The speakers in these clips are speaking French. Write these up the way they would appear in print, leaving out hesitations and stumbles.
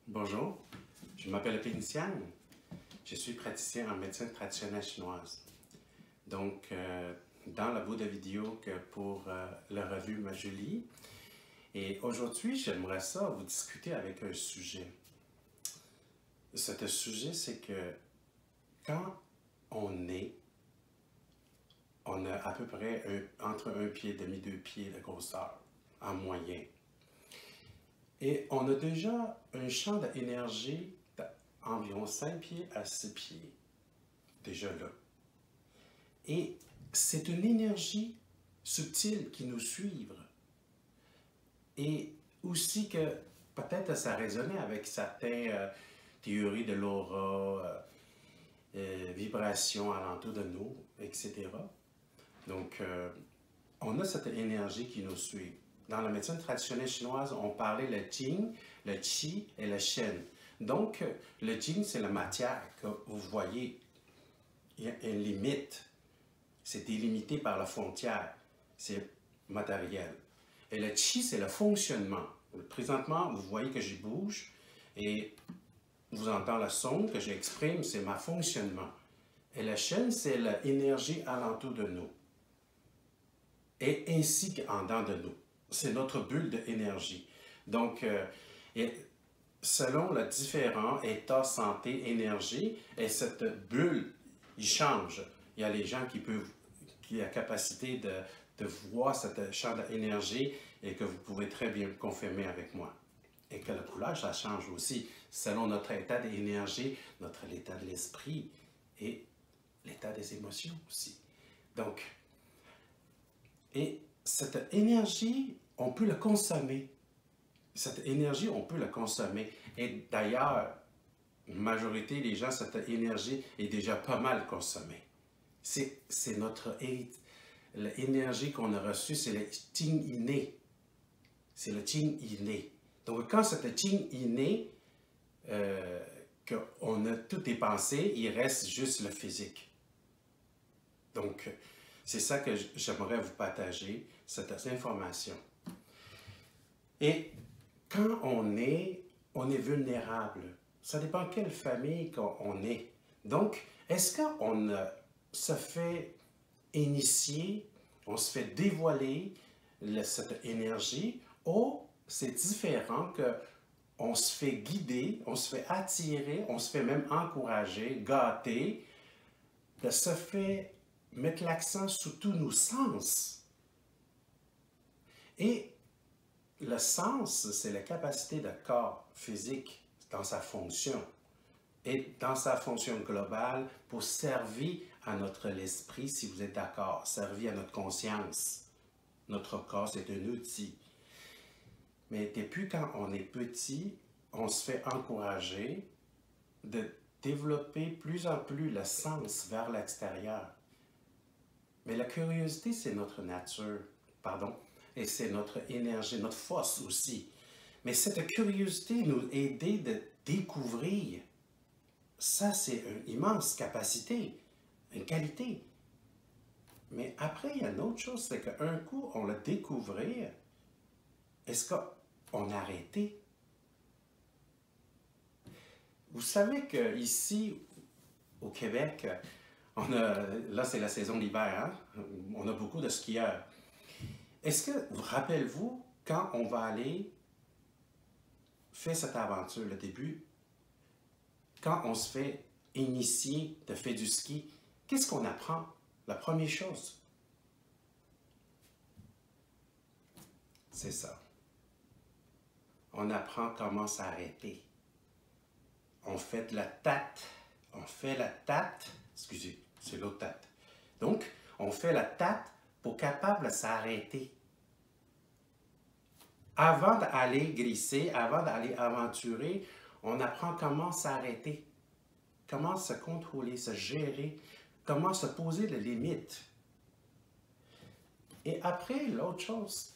Bonjour, je m'appelle Pénitian. Je suis praticien en médecine traditionnelle chinoise. Donc, dans la bout de vidéo que pour la revue Majulie. Et aujourd'hui, j'aimerais ça vous discuter avec un sujet. Ce sujet, c'est que quand on est, on a à peu près entre un pied et demi, 2 pieds de grosseur en moyen. Et on a déjà un champ d'énergie d'environ 5 pieds à 6 pieds, déjà là. Et c'est une énergie subtile qui nous suit. Et aussi que peut-être ça résonnait avec certaines théories de l'aura, vibrations alentour de nous, etc. Donc, on a cette énergie qui nous suit. Dans la médecine traditionnelle chinoise, on parlait le Jing, le Qi et le Shen. Donc, le Jing, c'est la matière que vous voyez. Il y a une limite. C'est délimité par la frontière. C'est matériel. Et le Qi, c'est le fonctionnement. Présentement, vous voyez que je bouge et vous entendez le son que j'exprime, c'est ma fonctionnement. Et le Shen, c'est l'énergie alentour de nous. Et ainsi qu'en dedans de nous. C'est notre bulle d'énergie. Donc, selon le différent état, santé, énergie, et cette bulle, il change. Il y a les gens qui ont la capacité de voir cette champ d'énergie et que vous pouvez très bien confirmer avec moi. Et que le coulage, ça change aussi selon notre état d'énergie, notre état de l'esprit et l'état des émotions aussi. Donc, et cette énergie, on peut la consommer. Cette énergie, on peut la consommer. Et d'ailleurs, la majorité des gens, cette énergie est déjà pas mal consommée. C'est notre l'énergie qu'on a reçue, c'est le Qing inné. C'est le Qing inné. Donc, quand c'est le Qing inné, qu'on a tout dépensé, il reste juste le physique. Donc, c'est ça que j'aimerais vous partager, cette information. Et quand on est vulnérable. Ça dépend de quelle famille qu'on est. Donc, est-ce qu'on se fait initier, on se fait dévoiler cette énergie, ou c'est différent que on se fait guider, on se fait attirer, on se fait même encourager, gâter, de se faire mettre l'accent sur tous nos sens. Et le sens, c'est la capacité de corps physique dans sa fonction et dans sa fonction globale pour servir à notre esprit, si vous êtes d'accord, servir à notre conscience. Notre corps, c'est un outil. Mais depuis quand on est petit, on se fait encourager de développer plus en plus le sens vers l'extérieur. Mais la curiosité, c'est notre nature, pardon, et c'est notre énergie, notre force aussi. Mais cette curiosité nous aide de découvrir. Ça, c'est une immense capacité, une qualité. Mais après, il y a une autre chose, c'est qu'un coup, on l'a découvert, est-ce qu'on a arrêté? Vous savez qu'ici, au Québec, là c'est la saison d'hiver, hein? On a beaucoup de skieurs. Est-ce que, rappelez-vous, quand on va aller faire cette aventure, le début, quand on se fait initier de faire du ski, qu'est-ce qu'on apprend? La première chose, c'est ça. On apprend comment s'arrêter. On fait la tate. On fait la tate. Excusez, c'est l'autre tate. Donc, on fait la tate pour capable de s'arrêter. Avant d'aller glisser, avant d'aller aventurer, on apprend comment s'arrêter, comment se contrôler, se gérer, comment se poser les limites. Et après, l'autre chose,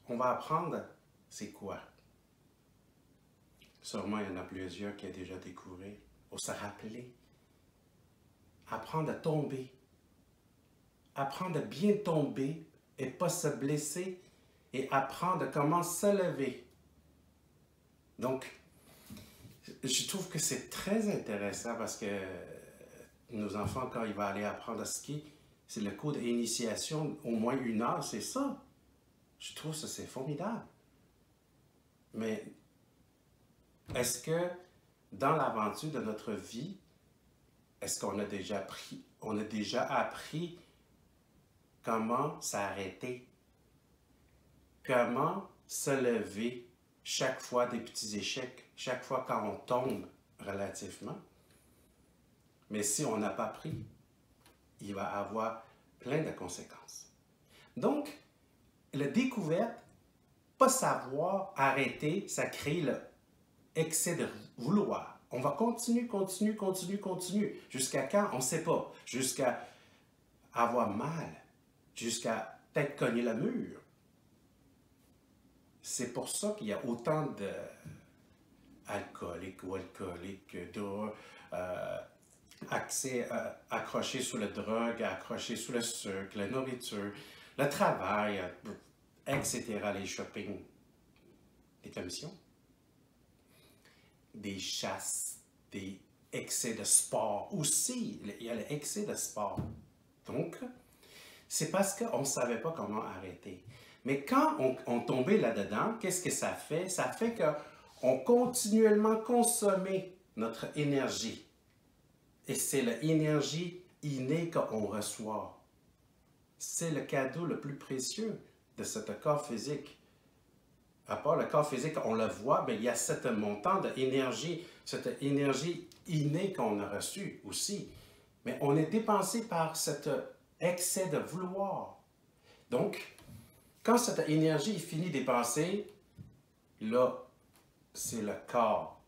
on va apprendre, c'est quoi? Sûrement, il y en a plusieurs qui ont déjà découvert. Pour se rappeler. Apprendre à tomber. Apprendre à bien tomber et pas se blesser. Et apprendre comment se lever. Donc, Je trouve que c'est très intéressant parce que nos enfants, quand ils vont aller apprendre à skier, c'est le cours d'initiation, au moins 1 heure, c'est ça. Je trouve que c'est formidable. Mais est-ce que dans l'aventure de notre vie, est-ce qu'on a déjà appris comment s'arrêter? Comment se lever chaque fois des petits échecs, chaque fois quand on tombe relativement? Mais si on n'a pas appris, il va avoir plein de conséquences. Donc, la découverte, pas savoir arrêter, ça crée l'excès de vouloir. On va continuer. Jusqu'à quand? On ne sait pas. Jusqu'à avoir mal. Jusqu'à peut-être cogner le mur. C'est pour ça qu'il y a autant d'alcooliques ou alcooliques, accrochés sous la drogue, accrochés sous le sucre, la nourriture, le travail, etc., les shopping, des commissions, des chasses, des excès de sport aussi. Il y a l'excès de sport. Donc, c'est parce qu'on ne savait pas comment arrêter. Mais quand on tombait là-dedans, qu'est-ce que ça fait? Ça fait qu'on continuellement consommait notre énergie. Et c'est l'énergie innée qu'on reçoit. C'est le cadeau le plus précieux de ce corps physique. À part le corps physique, on le voit, mais il y a ce montant d'énergie, cette énergie innée qu'on a reçue aussi. Mais on est dépensé par cet excès de vouloir. Donc, quand cette énergie finit de dépenser, là, c'est le corps.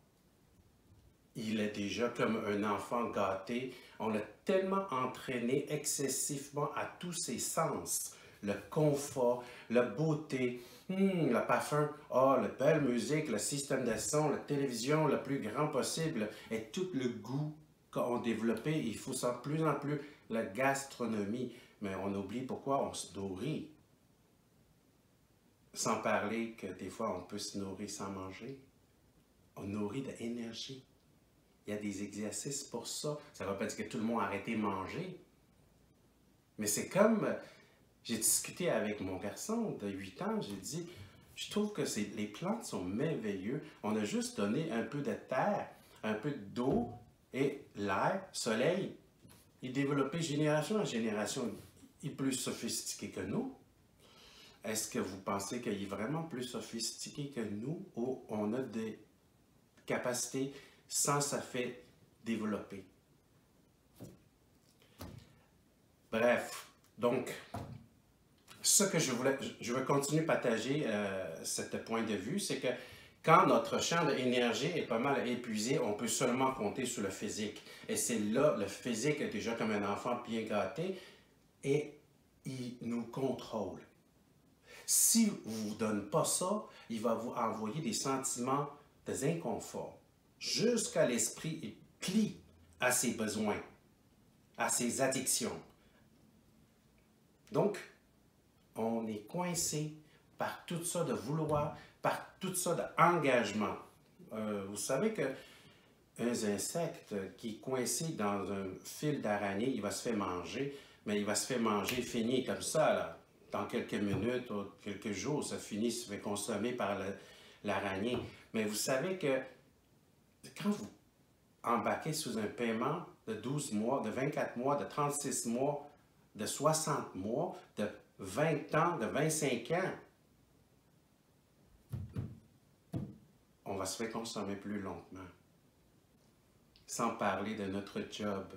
Il est déjà comme un enfant gâté. On l'a tellement entraîné excessivement à tous ses sens. Le confort, la beauté, le parfum, la belle musique, le système de son, la télévision le plus grand possible et tout le goût qu'on a développé. Il faut ça de plus en plus la gastronomie. Mais on oublie pourquoi on se nourrit. Sans parler que des fois on peut se nourrir sans manger. On nourrit de l'énergie. Il y a des exercices pour ça. Ça ne veut pas dire que tout le monde a arrêté de manger. Mais c'est comme, j'ai discuté avec mon garçon de 8 ans, j'ai dit, je trouve que les plantes sont merveilleuses. On a juste donné un peu de terre, un peu d'eau et l'air, soleil. Il développait génération en génération. Il est plus sophistiqué que nous. Est-ce que vous pensez qu'il est vraiment plus sophistiqué que nous ou on a des capacités sans ça fait développer? Bref, donc, ce que je veux continuer à partager ce point de vue, c'est que quand notre champ d'énergie est pas mal épuisé, on peut seulement compter sur le physique. Et c'est là, le physique est déjà comme un enfant bien gâté et il nous contrôle. Si vous ne vous donnez pas ça, il va vous envoyer des sentiments d'inconfort jusqu'à l'esprit plie à ses besoins, à ses addictions. Donc, on est coincé par tout ça de vouloir, par tout ça d'engagement. Vous savez que un insecte qui est coincé dans un fil d'araignée, il va se faire manger, mais il va se faire manger fini comme ça, là. Dans quelques minutes ou quelques jours, ça finit, se fait consommer par l'araignée. Mais vous savez que quand vous embarquez sous un paiement de 12 mois, de 24 mois, de 36 mois, de 60 mois, de 20 ans, de 25 ans, on va se faire consommer plus lentement. Sans parler de notre job.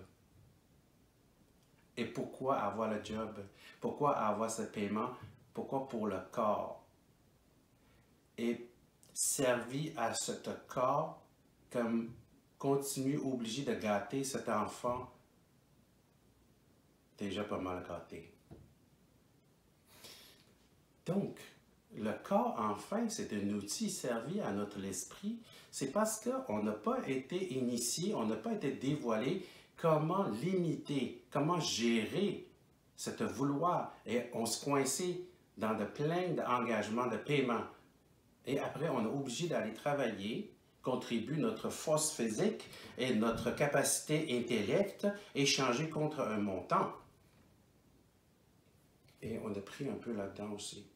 Et pourquoi avoir le job? Pourquoi avoir ce paiement? Pourquoi pour le corps? Et servi à ce corps comme continue obligé de gâter cet enfant déjà pas mal gâté. Donc, le corps, enfin, c'est un outil servi à notre esprit. C'est parce qu'on n'a pas été initié, on n'a pas été dévoilé comment limiter, comment gérer cette vouloir. Et on se coinçait dans plein d'engagements de paiement. Et après, on est obligé d'aller travailler contribue notre force physique et notre capacité intellect échangée contre un montant. Et on a pris un peu là-dedans aussi.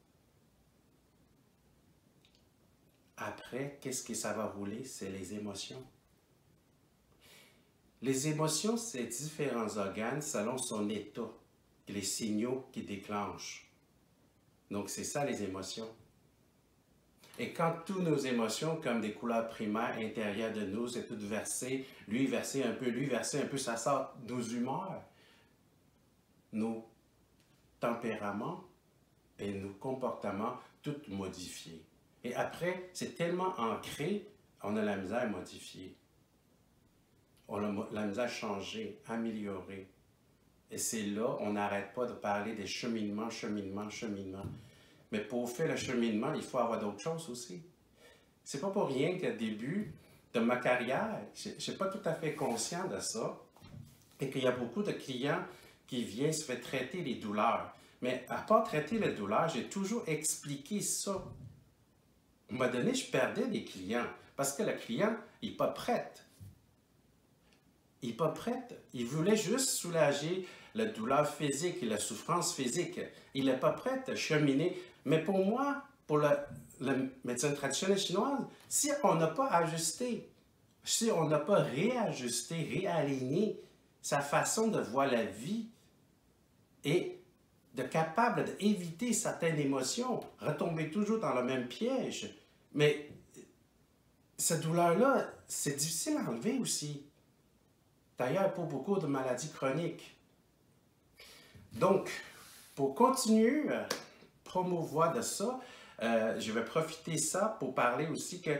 Après, qu'est-ce que ça va rouler? C'est les émotions. Les émotions, c'est différents organes selon son état, les signaux qui déclenchent. Donc, c'est ça les émotions. Et quand toutes nos émotions, comme des couleurs primaires intérieures de nous, c'est tout versé, lui versé un peu, lui versé un peu, ça sort nos humeurs, nos tempéraments et nos comportements, tout modifiés. Et après, c'est tellement ancré, on a la misère à modifier. On a la misère à changer, améliorer. Et c'est là, on n'arrête pas de parler des cheminements, cheminements, cheminements. Mais pour faire le cheminement, il faut avoir d'autres choses aussi. C'est pas pour rien qu'au début de ma carrière, je ne suis pas tout à fait conscient de ça, et qu'il y a beaucoup de clients qui viennent se faire traiter les douleurs. Mais à part traiter les douleurs, j'ai toujours expliqué ça. À un moment donné, je perdais des clients, parce que le client, il n'est pas prêt. Il n'est pas prêt. Il voulait juste soulager la douleur physique et la souffrance physique. Il n'est pas prêt à cheminer. Mais pour moi, pour la médecine traditionnelle chinoise, si on n'a pas ajusté, si on n'a pas réajusté, réaligné sa façon de voir la vie et de capable d'éviter certaines émotions, retomber toujours dans le même piège. Mais cette douleur-là, c'est difficile à enlever aussi. D'ailleurs, pour beaucoup de maladies chroniques. Donc, pour continuer à promouvoir de ça, je vais profiter de ça pour parler aussi que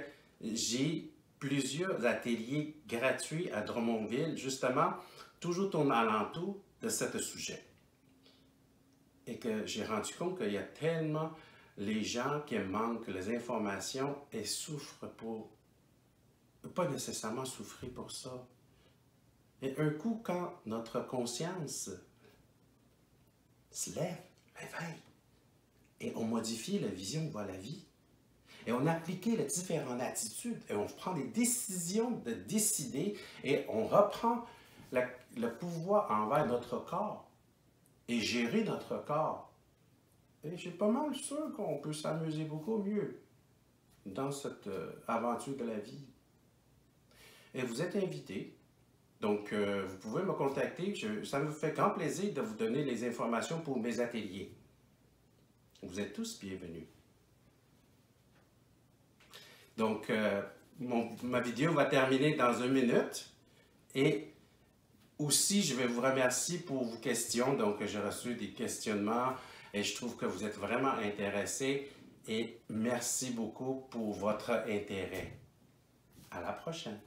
j'ai plusieurs ateliers gratuits à Drummondville, justement, toujours tournant alentour de ce sujet. Et que j'ai rendu compte qu'il y a tellement les gens qui manquent les informations et souffrent pour, pas nécessairement souffrir pour ça. Et un coup, quand notre conscience se lève, réveille, et on modifie la vision de la vie, et on applique les différentes attitudes, et on prend des décisions de décider, et on reprend le pouvoir envers notre corps, et gérer notre corps. Et je suis pas mal sûr qu'on peut s'amuser beaucoup mieux dans cette aventure de la vie. Et vous êtes invités. Donc, vous pouvez me contacter. Ça me fait grand plaisir de vous donner les informations pour mes ateliers. Vous êtes tous bienvenus. Donc, ma vidéo va terminer dans 1 minute. Et aussi, je vais vous remercier pour vos questions. Donc, j'ai reçu des questionnements et je trouve que vous êtes vraiment intéressés. Et merci beaucoup pour votre intérêt. À la prochaine.